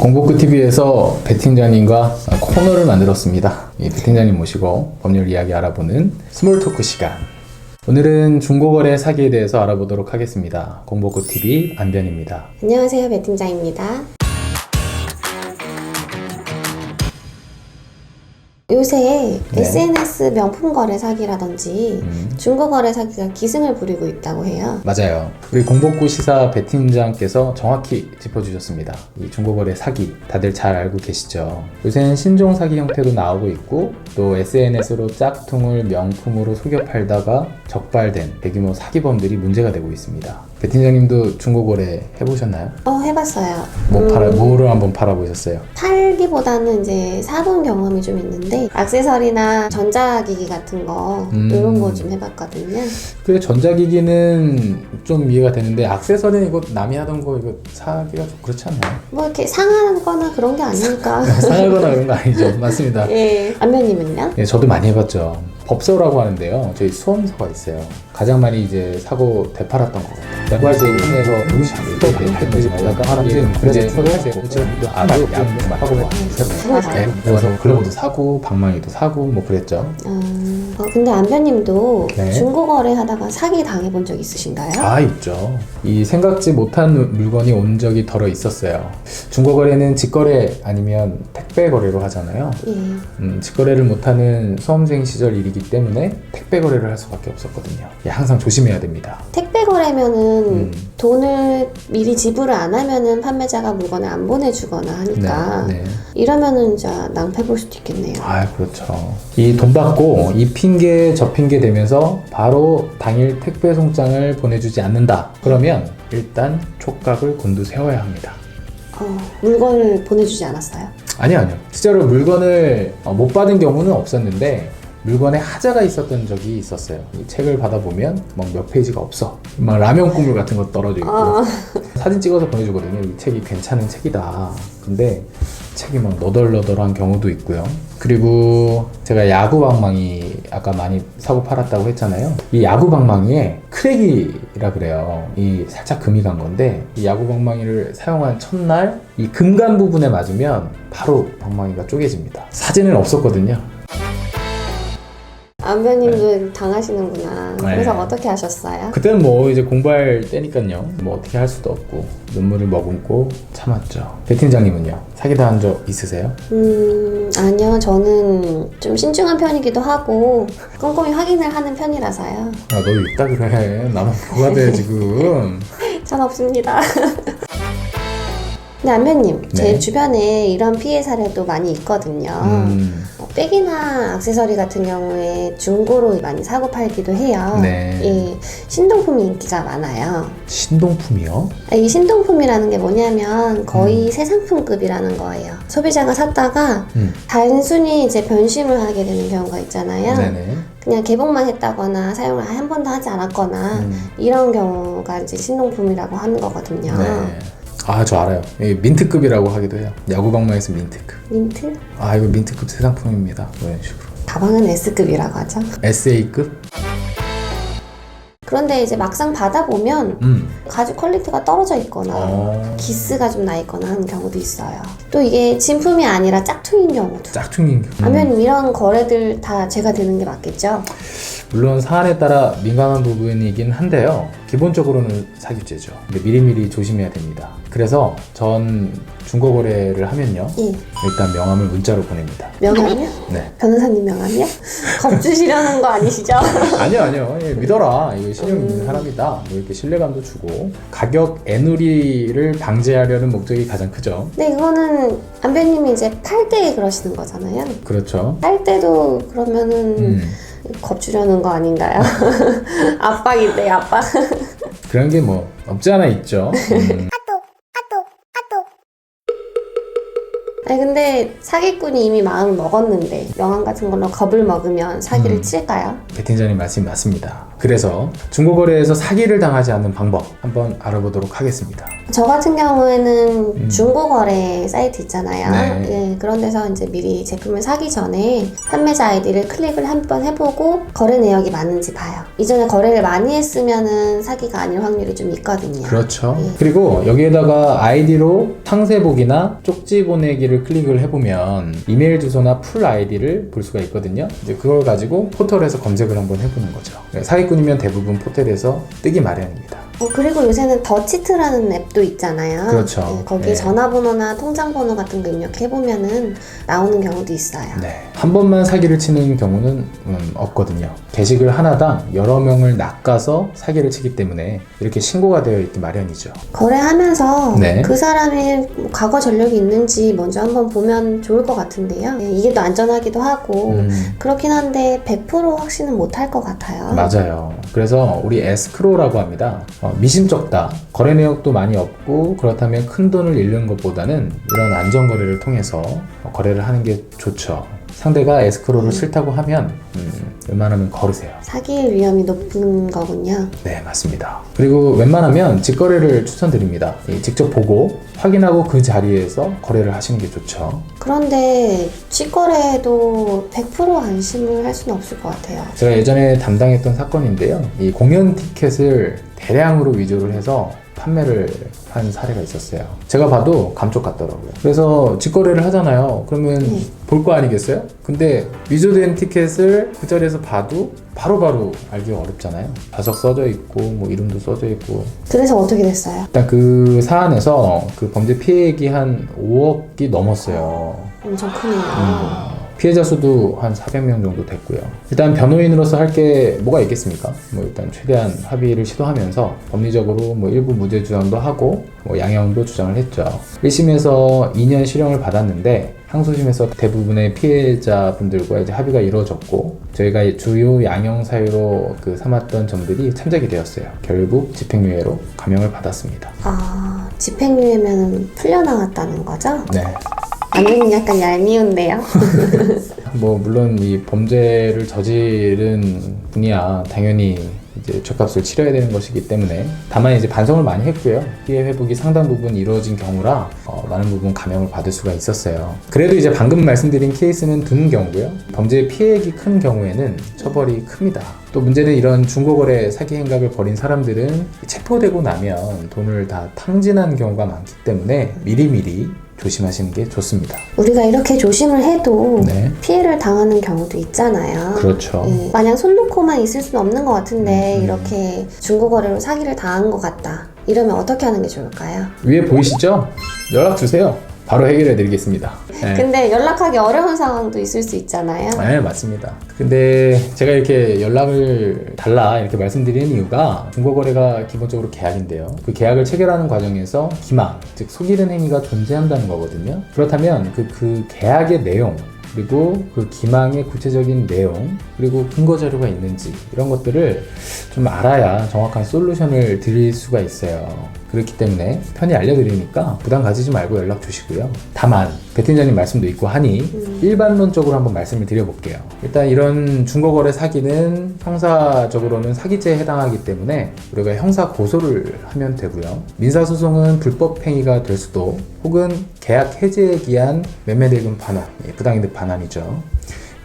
공복구TV에서 배 팀장님과 코너를 만들었습니다. 이 배 팀장님 모시고 법률 이야기 알아보는 스몰 토크 시간. 오늘은 중고거래 사기에 대해서 알아보도록 하겠습니다. 공복구TV 안변입니다. 안녕하세요, 배 팀장입니다. 요새 SNS 명품 거래 사기라든지 중고 거래 사기가 기승을 부리고 있다고 해요. 맞아요. 우리 공복구 시사 배 팀장께서 정확히 짚어주셨습니다. 이 중고 거래 사기 다들 잘 알고 계시죠? 요새는 신종 사기 형태도 나오고 있고 또 SNS로 짝퉁을 명품으로 속여 팔다가 적발된 대규모 사기범들이 문제가 되고 있습니다. 배 팀장님도 중고 거래 해보셨나요? 해봤어요. 뭐를 한번 팔아보셨어요? 팔기보다는 이제 사본 경험이 좀 있는데 액세서리나 전자기기 같은 거 이런 거 좀 해봤거든요. 그래, 전자기기는 좀 이해가 되는데 액세서리는 이거 남이 하던 거 이거 사기가 좀 그렇지 않나요? 뭐 이렇게 상하거나 그런 게 아니니까. 상하거나 그런 거 아니죠. 맞습니다. 예. 안면님은요? 예, 저도 많이 해봤죠. 법서라고 하는데요. 저희 수험서가 있어요. 가장 많이 이제 사고 되팔았던 거 같아요. 연관제 통해서 음식을 팔지 말다가 하나는 그래서 아주 하고 그래서 글로브도 사고 방망이도 사고 뭐 그랬죠. 근데 안변님도 네. 중고 거래 하다가 사기 당해본 적 있으신가요? 다 있죠. 이 생각지 못한 물건이 온 적이 덜어 있었어요. 중고 거래는 직거래 아니면 택배 거래로 하잖아요. 예. 직거래를 못하는 수험생 시절 일이기 때문에 택배 거래를 할 수밖에 없었거든요. 예, 항상 조심해야 됩니다. 택배 거래면은 돈을 미리 지불을 안 하면은 판매자가 물건을 안 보내주거나 하니까 네. 이러면은 진짜 낭패 볼 수도 있겠네요. 아, 그렇죠. 이 돈 받고 이 핑계 저 핑계 대면서 바로 당일 택배 송장을 보내주지 않는다. 그러면 일단 촉각을 곤두세워야 합니다. 물건을 보내주지 않았어요? 아니요. 실제로 물건을 못 받은 경우는 없었는데 물건에 하자가 있었던 적이 있었어요. 이 책을 받아보면 막 몇 페이지가 없어. 막 라면 국물 같은 거 떨어져 있고 사진 찍어서 보내주거든요. 이 책이 괜찮은 책이다. 근데 책이 막 너덜너덜한 경우도 있고요. 그리고 제가 야구 방망이 아까 많이 사고 팔았다고 했잖아요. 이 야구 방망이에 크랙이라 그래요. 이 살짝 금이 간 건데 이 야구 방망이를 사용한 첫날 이 금간 부분에 맞으면 바로 방망이가 쪼개집니다. 사진은 없었거든요. 안변님도 당하시는구나. 네. 그래서 어떻게 하셨어요? 그때는 뭐 이제 공부할 때니까요. 뭐 어떻게 할 수도 없고 눈물을 머금고 참았죠. 배 팀장님은요? 사기당한 적 있으세요? 아니요. 저는 좀 신중한 편이기도 하고 꼼꼼히 확인을 하는 편이라서요. 아, 너 있다 그래. 나만 뭐가 돼 지금. 전 없습니다. 근데 안변님, 제 네. 주변에 이런 피해 사례도 많이 있거든요. 백이나 액세서리 같은 경우에 중고로 많이 사고 팔기도 해요. 네. 예, 신동품이 인기가 많아요. 신동품이요? 이 신동품이라는 게 뭐냐면 거의 새 상품급이라는 거예요. 소비자가 샀다가 단순히 이제 변심을 하게 되는 경우가 있잖아요. 네네. 그냥 개봉만 했다거나 사용을 한 번도 하지 않았거나 이런 경우가 이제 신동품이라고 하는 거거든요. 네. 아, 저 알아요. 이 민트급이라고 하기도 해요. 야구 방망이에서 민트급. 민트? 아, 이거 민트급 새 상품입니다. 이런 식으로. 가방은 S급이라고 하죠. SA급? 그런데 이제 막상 받아보면 가죽 퀄리티가 떨어져 있거나 기스가 좀 나 있거나 하는 경우도 있어요. 또 이게 진품이 아니라 짝퉁인 경우도. 짝퉁인 경우. 하면 이런 거래들 다 제가 되는 게 맞겠죠? 물론 사안에 따라 민감한 부분이긴 한데요. 기본적으로는 사기죄죠. 근데 미리미리 조심해야 됩니다. 그래서 전 중고 거래를 하면요. 예. 일단 명함을 문자로 보냅니다. 명함이요? 네. 변호사님 명함이요? 겁주시려는 거 아니시죠? 아니요. 예, 믿어라. 이거 신용 있는 사람이다. 뭐 이렇게 신뢰감도 주고 가격 애누리를 방지하려는 목적이 가장 크죠. 네, 이거는 안배님이 이제 팔 때 그러시는 거잖아요. 그렇죠. 팔 때도 그러면은 겁주려는 거 아닌가요? 압박인데 압박. 그런 게 뭐 없지 않아 있죠. 아니 근데 사기꾼이 이미 마음을 먹었는데 명함 같은 걸로 겁을 먹으면 사기를 칠까요? 배 팀장님 말씀이 맞습니다. 그래서 중고거래에서 사기를 당하지 않는 방법 한번 알아보도록 하겠습니다. 저 같은 경우에는 중고거래 사이트 있잖아요. 네. 예, 그런 데서 이제 미리 제품을 사기 전에 판매자 아이디를 클릭을 한번 해보고 거래 내역이 맞는지 봐요. 이전에 거래를 많이 했으면은 사기가 아닐 확률이 좀 있거든요. 그렇죠. 예. 그리고 여기에다가 아이디로 상세 보기나 쪽지 보내기를 클릭을 해보면 이메일 주소나 풀 아이디를 볼 수가 있거든요. 이제 그걸 가지고 포털에서 검색을 한번 해보는 거죠. 사기꾼이면 대부분 포털에서 뜨기 마련입니다. 그리고 요새는 더치트라는 앱도 있잖아요. 그렇죠. 네, 거기에 네. 전화번호나 통장번호 같은 거 입력해보면은 나오는 경우도 있어요. 네. 한 번만 사기를 치는 경우는 없거든요. 게시글 하나당 여러 명을 낚아서 사기를 치기 때문에 이렇게 신고가 되어 있기 마련이죠. 거래하면서 네. 그 사람이 과거 전력이 있는지 먼저 한번 보면 좋을 것 같은데요. 네, 이게 또 안전하기도 하고 그렇긴 한데 100% 확신은 못할 것 같아요. 맞아요. 그래서 우리 에스크로라고 합니다. 미심쩍다. 거래 내역도 많이 없고 그렇다면 큰 돈을 잃는 것보다는 이런 안전거래를 통해서 거래를 하는 게 좋죠. 상대가 에스크로를 싫다고 하면 웬만하면 걸으세요. 사기의 위험이 높은 거군요. 네, 맞습니다. 그리고 웬만하면 직거래를 추천드립니다. 직접 보고 확인하고 그 자리에서 거래를 하시는 게 좋죠. 그런데 직거래도 100% 안심을 할 수는 없을 것 같아요. 제가 예전에 담당했던 사건인데요. 이 공연 티켓을 대량으로 위조를 해서 판매를 한 사례가 있었어요. 제가 봐도 감쪽 같더라고요. 그래서 직거래를 하잖아요. 그러면 볼 거 아니겠어요? 근데 위조된 티켓을 그 자리에서 봐도 바로바로 알기가 어렵잖아요. 좌석 써져 있고 뭐 이름도 써져 있고. 그래서 어떻게 됐어요? 일단 그 사안에서 그 범죄 피해액이 한 5억이 넘었어요. 엄청 크네요. 피해자 수도 한 400명 정도 됐고요. 일단 변호인으로서 할 게 뭐가 있겠습니까? 뭐 일단 최대한 합의를 시도하면서 법리적으로 뭐 일부 무죄 주장도 하고 뭐 양형도 주장을 했죠. 1심에서 2년 실형을 받았는데 항소심에서 대부분의 피해자분들과 이제 합의가 이루어졌고 저희가 주요 양형 사유로 그 삼았던 점들이 참작이 되었어요. 결국 집행유예로 감형을 받았습니다. 아, 집행유예면 풀려나왔다는 거죠? 네. 완전히 약간 얄미운데요. 뭐 물론 이 범죄를 저지른 분이야 당연히 이제 죄값을 치러야 되는 것이기 때문에 다만 이제 반성을 많이 했고요. 피해 회복이 상당 부분 이루어진 경우라 많은 부분 감형을 받을 수가 있었어요. 그래도 이제 방금 말씀드린 케이스는 드문 경우고요. 범죄 피해액이 큰 경우에는 처벌이 큽니다. 또 문제는 이런 중고거래 사기 행각을 벌인 사람들은 체포되고 나면 돈을 다 탕진한 경우가 많기 때문에 미리미리 조심하시는 게 좋습니다. 우리가 이렇게 조심을 해도 네. 피해를 당하는 경우도 있잖아요. 그렇죠. 예, 마냥 손 놓고만 있을 수는 없는 것 같은데 이렇게 중고거래로 사기를 당한 것 같다. 이러면 어떻게 하는 게 좋을까요? 위에 보이시죠? 연락 주세요. 바로 해결해 드리겠습니다. 네. 근데 연락하기 어려운 상황도 있을 수 있잖아요. 네, 맞습니다. 근데 제가 이렇게 연락을 달라 이렇게 말씀드리는 이유가 중고거래가 기본적으로 계약인데요. 그 계약을 체결하는 과정에서 기망, 즉 속이는 행위가 존재한다는 거거든요. 그렇다면 그 계약의 내용 그리고 그 기망의 구체적인 내용 그리고 근거 자료가 있는지 이런 것들을 좀 알아야 정확한 솔루션을 드릴 수가 있어요. 그렇기 때문에 편히 알려드리니까 부담 가지지 말고 연락 주시고요. 다만 배 팀장님 말씀도 있고 하니 일반론적으로 한번 말씀을 드려볼게요. 일단 이런 중고거래 사기는 형사적으로는 사기죄에 해당하기 때문에 우리가 형사 고소를 하면 되고요. 민사소송은 불법 행위가 될 수도 혹은 계약 해지에 기한 매매대금 반환, 부당이득 반환이죠.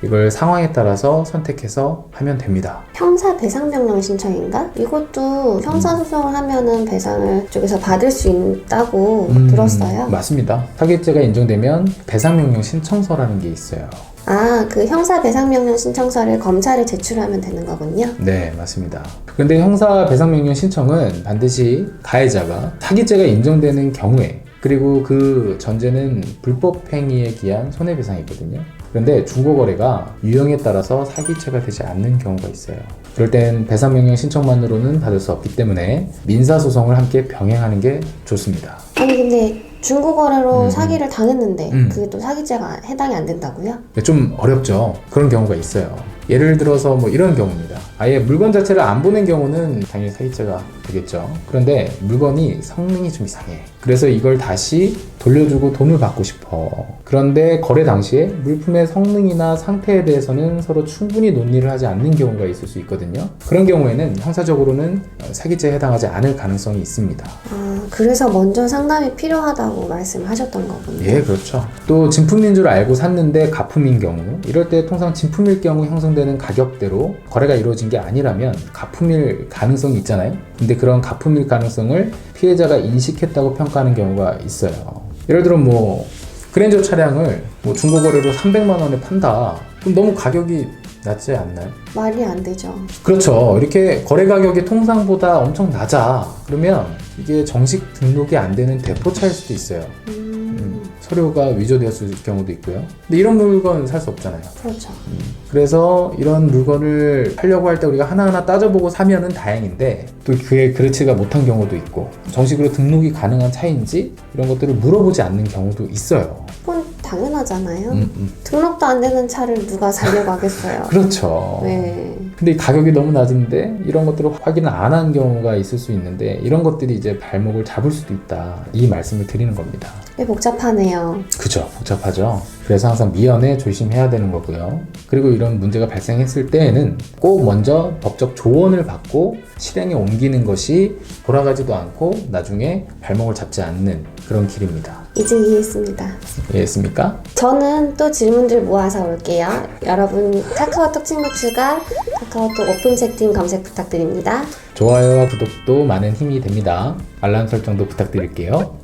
이걸 상황에 따라서 선택해서 하면 됩니다. 형사 배상명령 신청인가? 이것도 형사소송을 하면은 배상을 쪽에서 받을 수 있다고 들었어요. 맞습니다. 사기죄가 인정되면 배상명령 신청서라는 게 있어요. 아, 그 형사 배상명령 신청서를 검찰에 제출하면 되는 거군요. 네, 맞습니다. 그런데 형사 배상명령 신청은 반드시 가해자가 사기죄가 인정되는 경우에 그리고 그 전제는 불법 행위에 기한 손해배상이거든요. 그런데 중고거래가 유형에 따라서 사기죄가 되지 않는 경우가 있어요. 그럴 땐 배상명령 신청만으로는 받을 수 없기 때문에 민사소송을 함께 병행하는 게 좋습니다. 아니 근데 중고거래로 사기를 당했는데 그게 또 사기죄가 해당이 안 된다고요? 좀 어렵죠. 그런 경우가 있어요. 예를 들어서 뭐 이런 경우입니다. 아예 물건 자체를 안 보낸 경우는 당연히 사기죄가 되겠죠. 그런데 물건이 성능이 좀 이상해. 그래서 이걸 다시 돌려주고 돈을 받고 싶어. 그런데 거래 당시에 물품의 성능이나 상태에 대해서는 서로 충분히 논의를 하지 않는 경우가 있을 수 있거든요. 그런 경우에는 형사적으로는 사기죄에 해당하지 않을 가능성이 있습니다. 그래서 먼저 상담이 필요하다고 말씀하셨던 거군요. 예, 그렇죠. 또 진품인 줄 알고 샀는데 가품인 경우, 이럴 때 통상 진품일 경우 형성되는 가격대로 거래가 이루어진 게 아니라면 가품일 가능성이 있잖아요. 근데 그런 가품일 가능성을 피해자가 인식했다고 평가하는 경우가 있어요. 예를 들어 그랜저 차량을 중고거래로 300만 원에 판다. 그럼 너무 가격이 낮지 않나요? 말이 안 되죠. 그렇죠. 이렇게 거래 가격이 통상보다 엄청 낮아. 그러면 이게 정식 등록이 안 되는 대포차일 수도 있어요. 서류가 위조되었을 경우도 있고요. 근데 이런 물건 살 수 없잖아요. 그렇죠. 그래서 이런 물건을 팔려고 할 때 우리가 하나하나 따져보고 사면은 다행인데 또 그게 그렇지가 못한 경우도 있고 정식으로 등록이 가능한 차인지 이런 것들을 물어보지 않는 경우도 있어요. 그건 당연하잖아요. 등록도 안 되는 차를 누가 사려고 하겠어요. 그렇죠. 네. 근데 이 가격이 너무 낮은데 이런 것들을 확인을 안 한 경우가 있을 수 있는데 이런 것들이 이제 발목을 잡을 수도 있다. 이 말씀을 드리는 겁니다. 꽤 복잡하네요. 그죠. 복잡하죠. 그래서 항상 미연에 조심해야 되는 거고요. 그리고 이런 문제가 발생했을 때에는 꼭 먼저 법적 조언을 받고 실행에 옮기는 것이 돌아가지도 않고 나중에 발목을 잡지 않는 그런 길입니다. 이제 이해했습니다. 이해했습니까? 저는 또 질문들 모아서 올게요. 여러분 카카오톡 친구 추가, 카카오톡 오픈 채팅 검색 부탁드립니다. 좋아요와 구독도 많은 힘이 됩니다. 알람 설정도 부탁드릴게요.